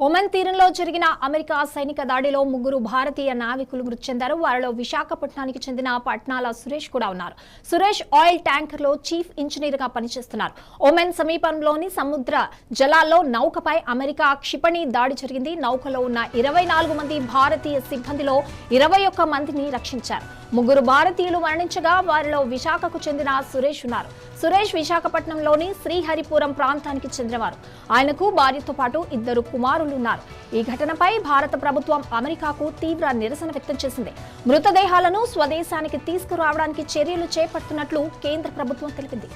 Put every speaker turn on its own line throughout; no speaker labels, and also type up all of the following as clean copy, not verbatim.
Oman తీరంలో జరిగిన America సైనిక దాడిలో ముగ్గురు భారతీయ నావికులు మృతి చెందారు. వారిలో విశాఖపట్నానికి చెందిన పట్నాల సురేష్ కూడా ఉన్నారు. సురేష్ ఆయిల్ ట్యాంకర్ లో చీఫ్ ఇంజనీర్ గా పనిచేస్తున్నారు. ఒమన్ సమీపంలోని సముద్ర జలాల్లో నౌకపై అమెరికా క్షిపణి దాడి జరిగింది. నౌకలో ఉన్న 24 మంది భారతీయ సిబ్బందిలో 21 మందిని రక్షించారు. ముగ్గురు భారతీయులు మరణించగా వారిలో విశాఖకు చెందిన సురేష్ ఉన్నారు. సురేష్ విశాఖపట్నంలోని శ్రీహరిపురం ప్రాంతానికి చెందినవారు. ఆయనకు భార్యతో పాటు 2 కుమారులు ఉన్నారు. ఈ ఘటనపై భారత ప్రభుత్వం అమెరికాకు తీవ్ర నిరసన వ్యక్తం చేసింది. మృతదేహాలను స్వదేశానికి తీసుకురావడానికి చర్యలు చేపడుతున్నట్లు కేంద్ర ప్రభుత్వం తెలిపింది.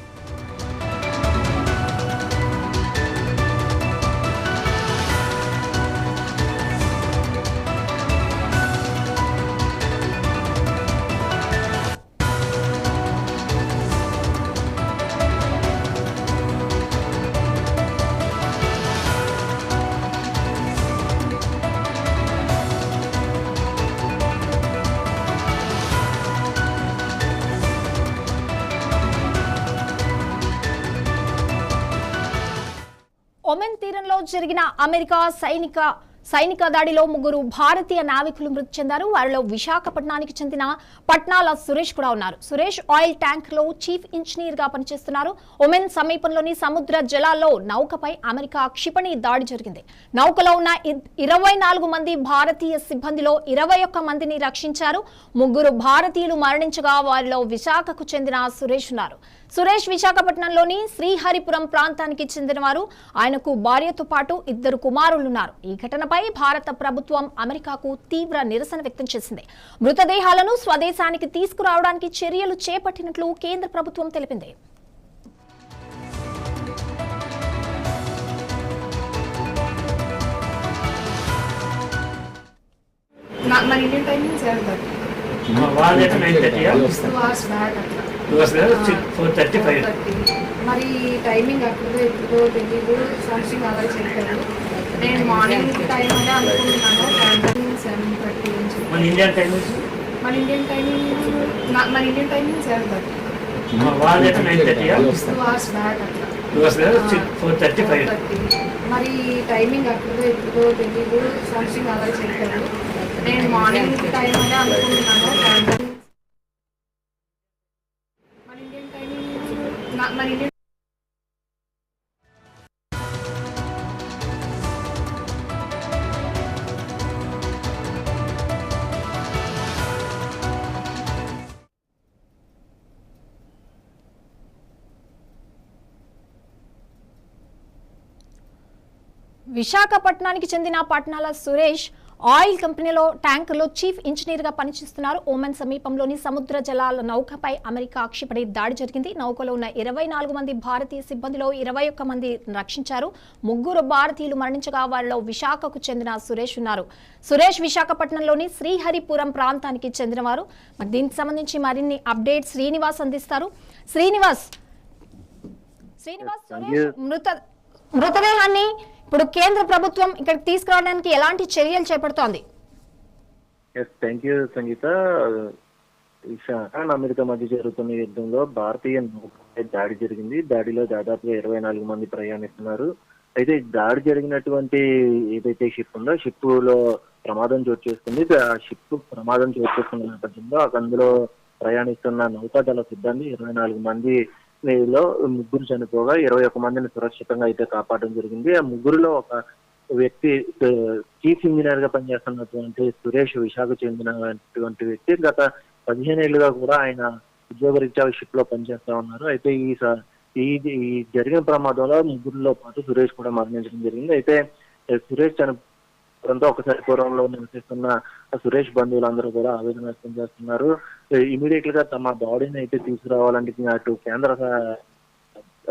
ఒమన్ తీరంలో జరిగిన అమెరికా సైనిక దాడిలో ముగ్గురు భారతీయ నావికులు మృతి చెందారు. వారిలో విశాఖపట్నానికి చెందిన పట్నాల సురేష్ కూడా ఉన్నారు. సురేష్ ఆయిల్ ట్యాంకర్ లో చీఫ్ ఇంజనీర్ గా పనిచేస్తున్నారు. ఒమన్ సమీపంలోని సముద్ర జలాల్లో నౌకపై అమెరికా క్షిపణి దాడి జరిగింది. నౌకలో ఉన్న 24 మంది భారతీయ సిబ్బందిలో 21 మందిని రక్షించారు. ముగ్గురు భారతీయులు మరణించగా వారిలో విశాఖకు చెందిన సురేష్ ఉన్నారు. సురేష్ విశాఖపట్నంలోని శ్రీహరిపురం ప్రాంతానికి చెందినవారు. ఆయనకు భార్యతో పాటు 2 కుమారులున్నారు. ఈ ఘటనపై భారత ప్రభుత్వం అమెరికాకు తీవ్ర నిరసన వ్యక్తం చేసింది. మృతదేహాలను స్వదేశానికి తీసుకురావడానికి చర్యలు చేపట్టినట్లు కేంద్ర ప్రభుత్వం తెలిపింది.
మరి టైమింగ్ అప్పుడు ఎప్పుడో తెలీదు, సంథింగ్ అలా చెప్పారు. నేను మార్నింగ్ టైం అనే అనుకుంటున్నాను. 7:30 నుంచి మన ఇండియన్ టైమింగ్ 7:30. మరి టైమింగ్ అప్పుడు ఎప్పుడో తెలీదు, సంథింగ్ అలా చెప్పారు. నేను మార్నింగ్ టైం అనే అనుకుంటున్నాను. మన ఇండియన్
విశాఖపట్నానికి చెందిన పట్నాల సురేష్ ఆయిల్ కంపెనీలో ట్యాంకర్లో చీఫ్ ఇంజనీర్ గా పనిచేస్తున్నారు. ఒమన్ సమీపంలోని సముద్ర జలాల నౌకపై అమెరికా క్షిపణి దాడి జరిగింది. నౌకలో ఉన్న 24 మంది భారతీయ సిబ్బందిలో 21 మంది రక్షించారు. ముగ్గురు భారతీయులు మరణించగా వారిలో విశాఖకు చెందిన సురేష్ ఉన్నారు. సురేష్ విశాఖపట్నంలోని శ్రీహరిపురం ప్రాంతానికి చెందినవారు. దీనికి సంబంధించి మరిన్ని అప్డేట్స్ శ్రీనివాస్ అందిస్తారు. శ్రీనివాస్, మృతదేహాన్ని ఇప్పుడు కేంద్ర ప్రభుత్వం ఇక్కడికి తీసుకురావడానికి ఎలాంటి చర్యలు చేపడుతోంది?
Thank you Sangeetha. అమెరికా మధ్య జరుగుతున్న యుద్ధంలో భారతీయ నౌకపై దాడి జరిగింది. దాడిలో దాదాపుగా 24 మంది ప్రయాణిస్తున్నారు. అయితే దాడి జరిగినటువంటి ఏదైతే షిప్ ఉందో షిప్ లో ప్రమాదం చోటు చేసుకుంది. ఆ షిప్ ప్రమాదం చోటు చేసుకున్న నేపథ్యంలో అందులో ప్రయాణిస్తున్న నౌకాదళ సిబ్బంది 24 మంది లో ముగ్గురు చనిపోగా 21 మందిని సురక్షితంగా అయితే కాపాడడం జరిగింది. ఆ ముగ్గురులో ఒక వ్యక్తి చీఫ్ ఇంజనీర్ గా పనిచేస్తున్నటువంటి సురేష్, విశాఖ చెందినటువంటి వ్యక్తి. గత 15 ఏళ్లుగా కూడా ఆయన ఉద్యోగరీత్యా షిప్ లో పనిచేస్తా ఉన్నారు. అయితే ఈ జరిగిన ప్రమాదంలో ముగ్గురులో పాటు సురేష్ కూడా మరణించడం జరిగింది. అయితే సురేష్ చనిపోవడంతో ఒకసారి పూర్వంలో నివసిస్తున్న సురేష్ బంధువులందరూ కూడా ఆవేదన వ్యక్తం చేస్తున్నారు. ఇమీడియట్ గా తమ బాడీని అయితే తీసుకురావాలంటే అటు కేంద్ర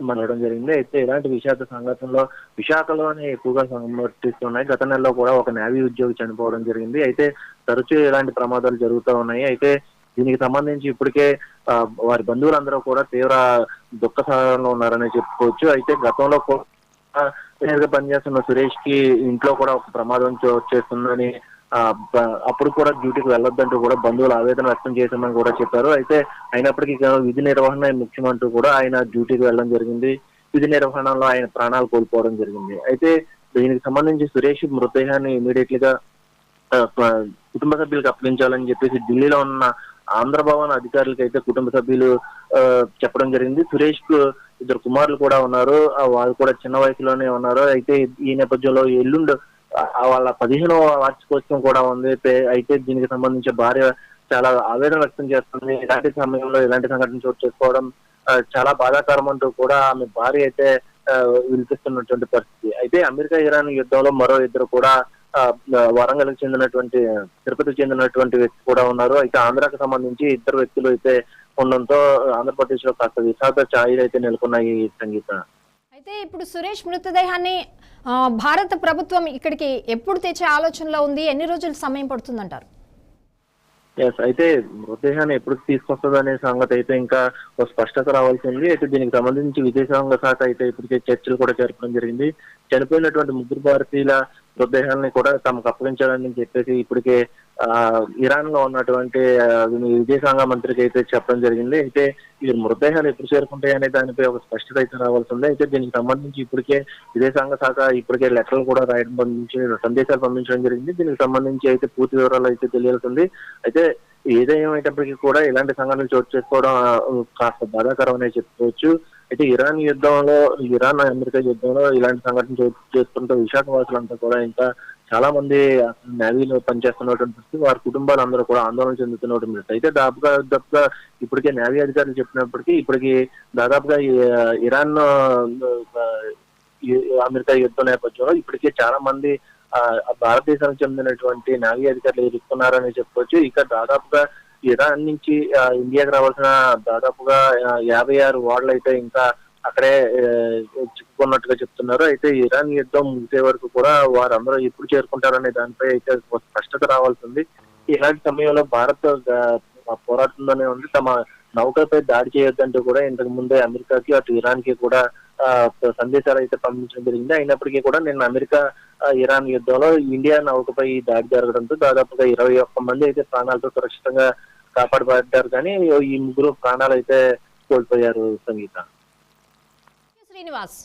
మనడం జరిగింది. అయితే ఇలాంటి విషాద సంఘటనలో విశాఖలోనే ఎక్కువగా సమర్థిస్తున్నాయి. గత నెలలో కూడా ఒక నేవీ ఉద్యోగి చనిపోవడం జరిగింది. అయితే తరచూ ఇలాంటి ప్రమాదాలు జరుగుతూ ఉన్నాయి. అయితే దీనికి సంబంధించి ఇప్పటికే వారి బంధువులందరూ కూడా తీవ్ర దుఃఖ సాగరంలో ఉన్నారని చెప్పుకోవచ్చు. అయితే గతంలో పనిచేస్తున్న సురేష్ కి ఇంట్లో కూడా ఒక ప్రమాదం చేస్తుందని అప్పుడు కూడా డ్యూటీకి వెళ్ళొద్దంటూ కూడా బంధువులు ఆవేదన వ్యక్తం చేశామని కూడా చెప్పారు. అయితే అయినప్పటికీ విధి నిర్వహణ ముఖ్యమంటూ కూడా ఆయన డ్యూటీకి వెళ్ళడం జరిగింది. విధి నిర్వహణలో ఆయన ప్రాణాలు కోల్పోవడం జరిగింది. అయితే దీనికి సంబంధించి సురేష్ మృతదేహాన్ని ఇమీడియట్ గా కుటుంబ సభ్యులకు అప్పగించాలని చెప్పేసి ఢిల్లీలో ఉన్న ఆంధ్ర భవన్ అధికారులకు అయితే కుటుంబ సభ్యులు చెప్పడం జరిగింది. సురేష్ కు 2 కుమారులు కూడా ఉన్నారు, వాళ్ళు కూడా చిన్న వయసులోనే ఉన్నారు. అయితే ఈ నేపథ్యంలో ఎల్లుండి వాళ్ళ 15వ వార్షికోత్సవం కూడా ఉంది. అయితే దీనికి సంబంధించి భార్య చాలా ఆవేదన వ్యక్తం చేస్తుంది. ఇలాంటి సమయంలో ఇలాంటి సంఘటన చోటు చేసుకోవడం చాలా బాధాకరం అంటూ కూడా ఆమె భార్య అయితే వినిపిస్తున్నటువంటి పరిస్థితి. అయితే అమెరికా ఇరాన్ యుద్ధంలో మరో 2 కూడా వరంగల్కి చెందినటువంటి తిరుపతికి చెందినటువంటి వ్యక్తి కూడా ఉన్నారు. అయితే ఆంధ్రాకి సంబంధించి 2 వ్యక్తులు అయితే ఉండడంతో ఆంధ్రప్రదేశ్ లో కాస్త విషాద ఛాయలు అయితే నెలకొన్నాయి. సంగీత
అయితే ఇప్పుడు సురేష్ మృతదేహాన్ని భారత ప్రభుత్వం ఇక్కడికి ఎప్పుడు తెచ్చే ఆలోచనలో ఉంది? ఎన్ని రోజులు సమయం పడుతుందంటారు?
అయితే మృతదేహాన్ని ఎప్పుడు తీసుకొస్తుంది అనే సంగతి అయితే ఇంకా ఒక స్పష్టత రావాల్సి ఉంది. అయితే దీనికి సంబంధించి విదేశాంగ శాఖ అయితే ఇప్పటికే చర్చలు కూడా జరపడం జరిగింది. చనిపోయినటువంటి 3 భారతీయుల మృతదేహాన్ని కూడా తమకు అప్పగించాలని చెప్పేసి ఇప్పటికే ఇరాన్ లో ఉన్నటువంటి విదేశాంగ మంత్రికి అయితే చెప్పడం జరిగింది. అయితే ఈ మృతదేహాలు ఎప్పుడు చేరుకుంటాయి అనే దానిపై ఒక స్పష్టత అయితే రావాల్సి ఉంది. అయితే దీనికి సంబంధించి ఇప్పటికే విదేశాంగ శాఖ ఇప్పటికే లెటర్లు కూడా రాయడం సందేశాలు పంపించడం జరిగింది. దీనికి సంబంధించి అయితే పూర్తి వివరాలు అయితే తెలియాల్సింది. అయితే ఏదేమైనప్పటికీ కూడా ఇలాంటి సంఘటనలు చోటు చేసుకోవడం కాస్త బాధాకరం అనే చెప్పుకోవచ్చు. అయితే ఇరాన్ అమెరికా యుద్ధంలో ఇలాంటి సంఘటన చోటు చేసుకుంటూ విశాఖవాసులంతా కూడా ఇంకా చాలా మంది నేవీలో పనిచేస్తున్నటువంటి పరిస్థితి, వారి కుటుంబాలు అందరూ కూడా ఆందోళన చెందుతున్నటువంటి. అయితే దాదాపుగా ఇప్పటికే నేవీ అధికారులు చెప్పినప్పటికీ ఇప్పటికి దాదాపుగా ఇరాన్ అమెరికా యుద్ధం నేపథ్యంలో ఇప్పటికే చాలా మంది భారతదేశానికి చెందినటువంటి నేవీ అధికారులు ఇరుక్కున్నారని చెప్పుకోవచ్చు. ఇక దాదాపుగా ఇరాన్ నుంచి ఇండియాకి రావాల్సిన దాదాపుగా 56 ఓడలు అయితే ఇంకా అక్కడే చిక్కుకున్నట్టుగా చెప్తున్నారు. అయితే ఇరాన్ యుద్ధం ముగిసే వరకు కూడా వారందరూ ఎప్పుడు చేరుకుంటారనే దానిపై అయితే స్పష్టత రావాల్సి ఉంది. ఇలాంటి సమయంలో భారత్ పోరాడుతుందనే ఉంది. తమ నౌకపై దాడి చేయొద్దంటూ కూడా ఇంతకు ముందే అమెరికాకి అటు ఇరాన్ కి కూడా సందేశాలు అయితే పంపించడం జరిగింది. అయినప్పటికీ కూడా నిన్న అమెరికా ఇరాన్ యుద్ధంలో ఇండియా నౌకపై దాడి జరగడంతో దాదాపుగా 21 మంది అయితే ప్రాణాలతో సురక్షితంగా కాపాడబడ్డారు. కానీ ఈ 3 ప్రాణాలు అయితే కోల్పోయారు. సంగీత
శ్రీనివాస్.